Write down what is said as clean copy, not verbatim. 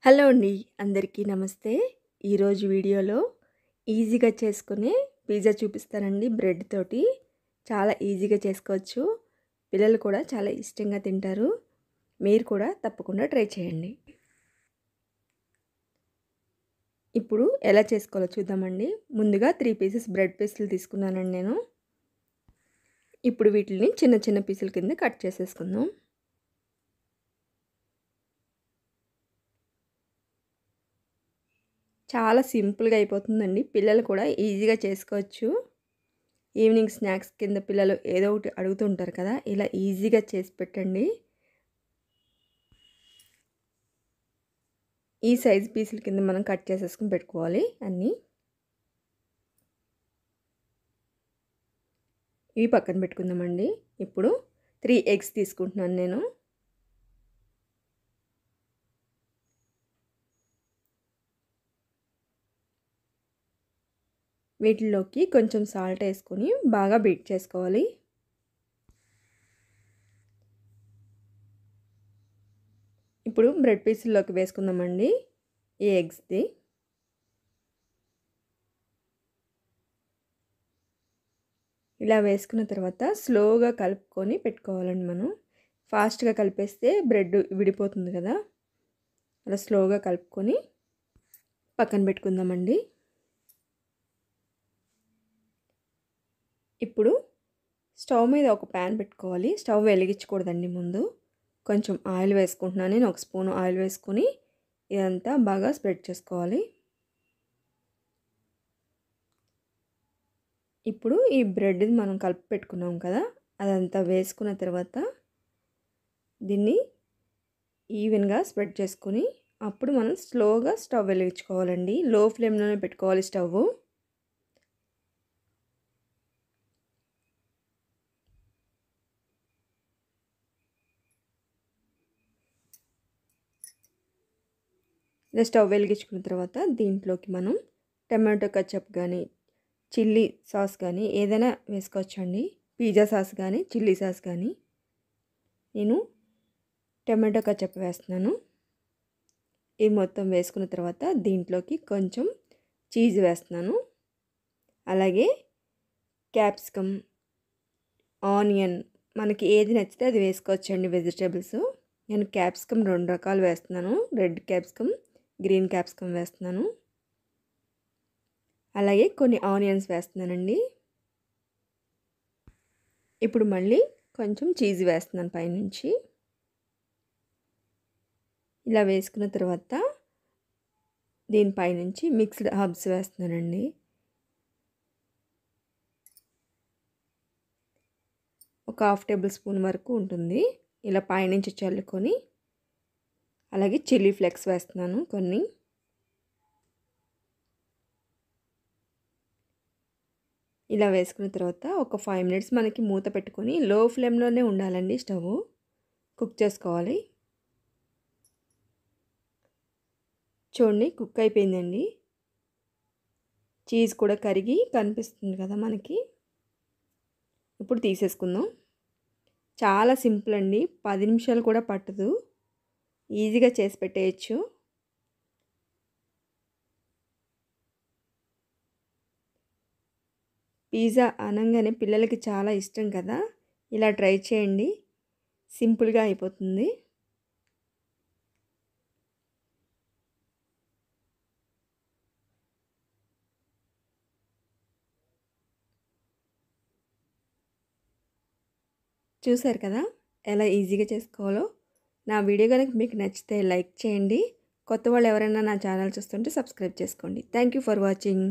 Hello అండి, అందరికీ నమస్తే. ఈరోజు వీడియోలో ఈజీగా చేసుకునే పిజ్జా చూపిస్తానండి. బ్రెడ్ తోటి చాలా ఈజీగా చేసుకోవచ్చు. పిల్లలు కూడా చాలా ఇష్టంగా తింటారు. మీరు కూడా తప్పకుండా ట్రై చేయండి. ఇప్పుడు ఎలా చేసుకోవాలో చూద్దామండి. ముందుగా 3 పీసెస్ బ్రెడ్ పీసులు తీసుకున్నానండి నేను. ఇప్పుడు వీటిని చిన్న చిన్న పీసుల కింద కట్ చేసేసుకుందాం. చాలా సింపుల్గా అయిపోతుందండి. పిల్లలు కూడా ఈజీగా చేసుకోవచ్చు. ఈవినింగ్ స్నాక్స్ కింద పిల్లలు ఏదో ఒకటి అడుగుతుంటారు కదా, ఇలా ఈజీగా చేసి పెట్టండి. ఈ సైజ్ పీసుల కింద మనం కట్ చేసేసుకుని పెట్టుకోవాలి అన్నీ. ఇవి పక్కన పెట్టుకుందామండి. ఇప్పుడు 3 ఎగ్స్ తీసుకుంటున్నాను నేను. వీటిలోకి కొంచెం సాల్ట్ వేసుకొని బాగా బీట్ చేసుకోవాలి. ఇప్పుడు బ్రెడ్ పీసుల్లోకి వేసుకుందామండి ఈ ఎగ్స్ది. ఇలా వేసుకున్న తర్వాత స్లోగా కలుపుకొని పెట్టుకోవాలండి. మనం ఫాస్ట్గా కలిపేస్తే బ్రెడ్ విడిపోతుంది కదా, అలా స్లోగా కలుపుకొని పక్కన పెట్టుకుందామండి. ఇప్పుడు స్టవ్ మీద ఒక ప్యాన్ పెట్టుకోవాలి. స్టవ్ వెలిగించకూడదండి. ముందు కొంచెం ఆయిల్ వేసుకుంటున్నాను నేను. 1 స్పూన్ ఆయిల్ వేసుకొని ఇదంతా బాగా స్ప్రెడ్ చేసుకోవాలి. ఇప్పుడు ఈ బ్రెడ్ని మనం కలిపి పెట్టుకున్నాం కదా, అదంతా వేసుకున్న తర్వాత దీన్ని ఈవెన్గా స్ప్రెడ్ చేసుకొని అప్పుడు మనం స్లోగా స్టవ్ వెలిగించుకోవాలండి. లో ఫ్లేమ్లోనే పెట్టుకోవాలి స్టవ్. ఇలా స్టవ్ వెలిగించుకున్న తర్వాత దీంట్లోకి మనం టమాటో కచప్ కానీ చిల్లీ సాస్ కానీ ఏదైనా వేసుకోవచ్చండి. పిజ్జా సాస్ కానీ చిల్లీ సాస్ కానీ. నేను టమాటో కచప్ వేస్తున్నాను. ఇది మొత్తం వేసుకున్న తర్వాత దీంట్లోకి కొంచెం చీజ్ వేస్తున్నాను. అలాగే క్యాప్సికమ్, ఆనియన్, మనకి ఏది నచ్చితే అది వేసుకోవచ్చండి వెజిటేబుల్స్. నేను క్యాప్సికమ్ 2 రకాలు వేస్తున్నాను. రెడ్ క్యాప్సికమ్, గ్రీన్ క్యాప్సికమ్ వేస్తున్నాను. అలాగే కొన్ని ఆనియన్స్ వేస్తున్నానండి. ఇప్పుడు మళ్ళీ కొంచెం చీజ్ వేస్తున్నాను పైనుంచి. ఇలా వేసుకున్న తర్వాత దీనిపైనుంచి మిక్స్డ్ హర్బ్స్ వేస్తున్నానండి. ఒక 1/2 టేబుల్ స్పూన్ వరకు ఉంటుంది. ఇలా పైనుంచి చల్లుకొని అలాగే చిల్లీ ఫ్లేక్స్ వేస్తున్నాను కొన్ని. ఇలా వేసుకున్న తర్వాత ఒక 5 మినిట్స్ మనకి మూత పెట్టుకొని లో ఫ్లేమ్లోనే ఉండాలండి స్టవ్. కుక్ చేసుకోవాలి. చూడండి, కుక్ అయిపోయిందండి. చీజ్ కూడా కరిగి కనిపిస్తుంది కదా మనకి. ఇప్పుడు తీసేసుకుందాం. చాలా సింపుల్ అండి. 10 నిమిషాలు కూడా పట్టదు. ఈజీగా చేసి పెట్టేయచ్చు. పిజ్జా అనగానే పిల్లలకి చాలా ఇష్టం కదా, ఇలా ట్రై చేయండి. సింపుల్గా అయిపోతుంది. చూసారు కదా ఎలా ఈజీగా చేసుకోవాలో. నా వీడియో కనుక మీకు నచ్చితే లైక్ చేయండి. కొత్త వాళ్ళు ఎవరైనా నా ఛానల్ చూస్తుంటే సబ్స్క్రైబ్ చేసుకోండి. Thank you for watching.